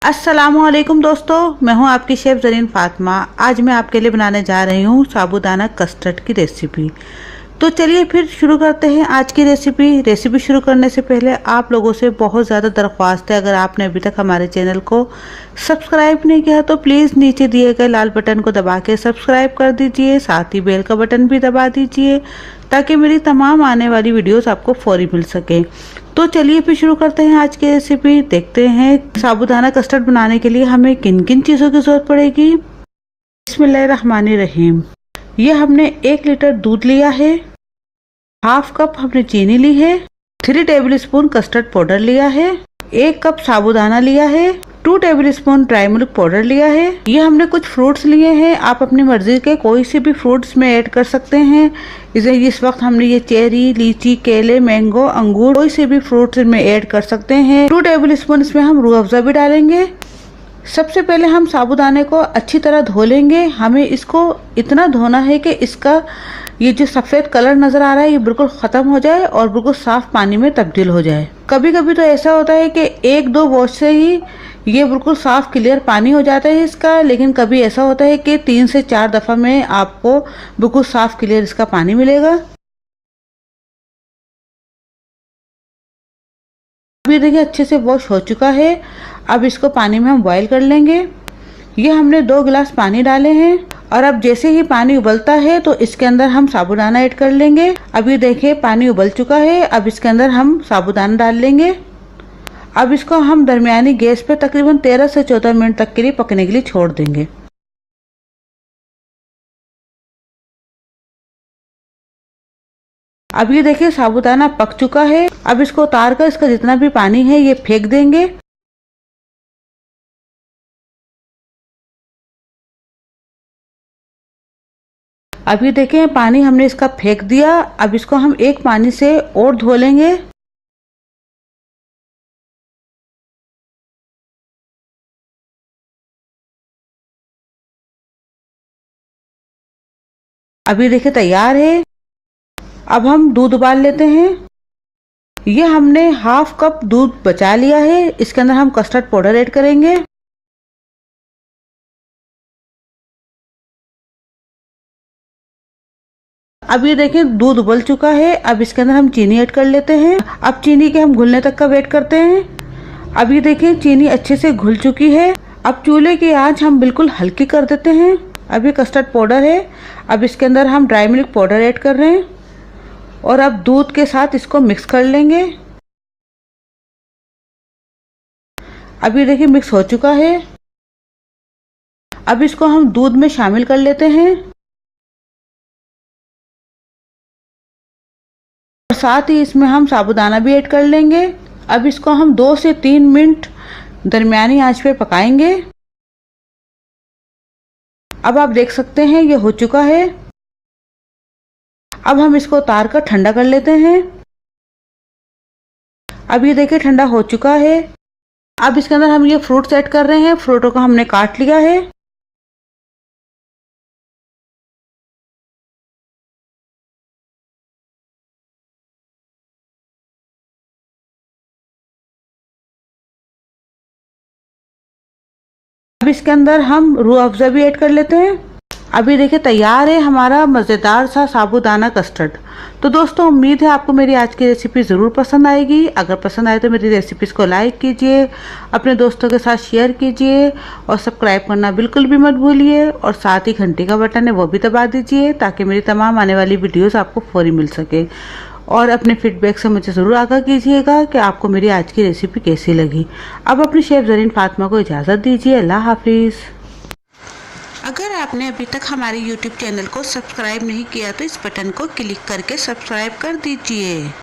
अस्सलामुअलैकुम दोस्तों, मैं हूं आपकी शेफ़ ज़रीन फ़ातिमा। आज मैं आपके लिए बनाने जा रही हूं साबूदाना कस्टर्ड की रेसिपी। तो चलिए फिर शुरू करते हैं आज की रेसिपी शुरू करने से पहले आप लोगों से बहुत ज़्यादा दरख्वास्त है, अगर आपने अभी तक हमारे चैनल को सब्सक्राइब नहीं किया तो प्लीज़ नीचे दिए गए लाल बटन को दबा के सब्सक्राइब कर दीजिए, साथ ही बेल का बटन भी दबा दीजिए ताकि मेरी तमाम आने वाली वीडियोस आपको फौरी मिल सके। तो चलिए फिर शुरू करते हैं आज की रेसिपी। देखते हैं साबूदाना कस्टर्ड बनाने के लिए हमें किन किन चीज़ों की ज़रूरत पड़ेगी। बिस्मिल्लाहिर्रहमानिर्रहीम। ये हमने 1 लीटर दूध लिया है, हाफ कप हमने चीनी ली है, 3 टेबलस्पून कस्टर्ड पाउडर लिया है, 1 कप साबूदाना लिया है, 2 टेबलस्पून ड्राई मिल्क पाउडर लिया है। ये हमने कुछ फ्रूट्स लिए हैं, आप अपनी मर्जी के कोई से भी फ्रूट्स में ऐड कर सकते हैं। इस वक्त हमने ये चेरी, लीची, केले, मैंगो, अंगूर कोई से भी फ्रूट्स में ऐड कर सकते हैं। 2 टेबलस्पून इसमें हम रूह अफ़ज़ा भी डालेंगे। सबसे पहले हम साबूदाने को अच्छी तरह धो लेंगे। हमें इसको इतना धोना है कि इसका ये जो सफ़ेद कलर नज़र आ रहा है ये बिल्कुल ख़त्म हो जाए और बिल्कुल साफ़ पानी में तब्दील हो जाए। कभी कभी तो ऐसा होता है कि 1-2 वॉश से ही ये बिल्कुल साफ़ क्लियर पानी हो जाता है इसका, लेकिन कभी ऐसा होता है कि 3 से 4 दफ़ा में आपको बिल्कुल साफ़ क्लियर इसका पानी मिलेगा। अभी देखिए अच्छे से वॉश हो चुका है। अब इसको पानी में हम बॉईल कर लेंगे। ये हमने 2 गिलास पानी डाले हैं और अब जैसे ही पानी उबलता है तो इसके अंदर हम साबूदाना ऐड कर लेंगे। अभी देखिए पानी उबल चुका है। अब इसके अंदर हम साबूदाना डाल लेंगे। अब इसको हम दरमियानी गैस पे तकरीबन 13 से 14 मिनट तक के लिए पकने के लिए छोड़ देंगे। अब ये देखिए साबूदाना पक चुका है। अब इसको उतार कर इसका जितना भी पानी है ये फेंक देंगे। अब ये देखें पानी हमने इसका फेंक दिया। अब इसको हम एक पानी से और धो लेंगे। अभी देखिए तैयार है। अब हम दूध उबाल लेते हैं। ये हमने हाफ कप दूध बचा लिया है। इसके अंदर हम कस्टर्ड पाउडर ऐड करेंगे। अब ये देखें दूध उबल चुका है। अब इसके अंदर हम चीनी ऐड कर लेते हैं। अब चीनी के हम घुलने तक का वेट करते हैं। अब ये देखें चीनी अच्छे से घुल चुकी है। अब चूल्हे की आंच हम बिल्कुल हल्की कर देते हैं। अब ये कस्टर्ड पाउडर है। अब इसके अंदर हम ड्राई मिल्क पाउडर ऐड कर रहे हैं और अब दूध के साथ इसको मिक्स कर लेंगे। अब ये देखिए मिक्स हो चुका है। अब इसको हम दूध में शामिल कर लेते हैं और साथ ही इसमें हम साबूदाना भी ऐड कर लेंगे। अब इसको हम 2 से 3 मिनट दरमियानी आंच पे पकाएंगे। अब आप देख सकते हैं ये हो चुका है। अब हम इसको उतार कर ठंडा कर लेते हैं। अब ये देखिए ठंडा हो चुका है। अब इसके अंदर हम ये फ्रूट्स ऐड कर रहे हैं। फ्रूटों को हमने काट लिया है। अब इसके अंदर हम रूह अफ़ज़ा भी ऐड कर लेते हैं। अभी देखिए तैयार है हमारा मज़ेदार सा साबूदाना कस्टर्ड। तो दोस्तों उम्मीद है आपको मेरी आज की रेसिपी ज़रूर पसंद आएगी। अगर पसंद आए तो मेरी रेसिपीज़ को लाइक कीजिए, अपने दोस्तों के साथ शेयर कीजिए और सब्सक्राइब करना बिल्कुल भी मत भूलिए और साथ ही घंटी का बटन है वो भी दबा दीजिए ताकि मेरी तमाम आने वाली वीडियोज़ आपको फौरी मिल सके। और अपने फीडबैक से मुझे ज़रूर आगाह कीजिएगा कि आपको मेरी आज की रेसिपी कैसी लगी। अब अपनी शेफ़ ज़रीन फ़ातिमा को इजाज़त दीजिए। अल्लाह हाफिज़। अगर आपने अभी तक हमारे YouTube चैनल को सब्सक्राइब नहीं किया तो इस बटन को क्लिक करके सब्सक्राइब कर दीजिए।